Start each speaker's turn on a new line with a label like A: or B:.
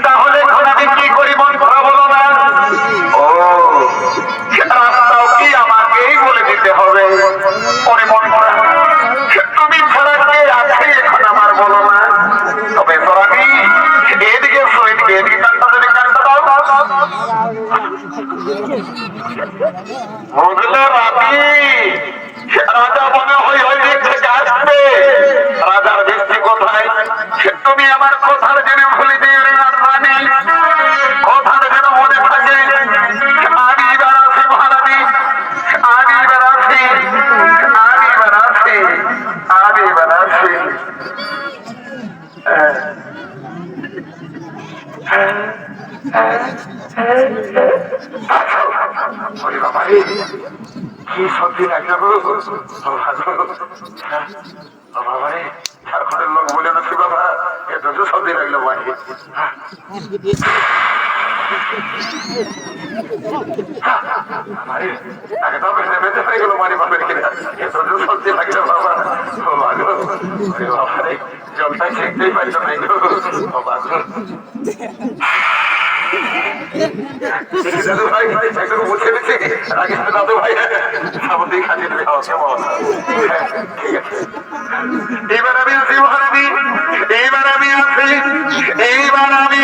A: তাহলে এখন আমি কি করি মন খারাপ হলো না? ও বুঝলে রানী, রাজা মনে হয় ওই দিক থেকে আসবে। রাজার দৃষ্টি কোথায়? তুমি আমার কথার জেনে ভুলে দিও রে রানী, কথার যেন মনে থাকে। আমি এবার আসি মহারানী, আমি এবার আসি, আমি এবার আসি, আমি এবার আসি। কি সত্যি লাগলো বাবা রে, ঠাকুরের লোক বলে না বাবা, এটা তো সত্যি লাগলো ভাই। বেঁচে হয়ে গেল মানে বাপের কিনা, এটা তো সত্যি লাগলো বাবা। বাবা রে, জলটাই শিখতেই পারছো না বাবা। দাদু ভাই একটু মুছে দিচ্ছি, দাদু ভাই সামুদ্রিক খাদ্য খাওয়া কেমন? ঠিক আছে, এইবার আমি আছি মহারানী, এইবার আমি আছি, এইবার আমি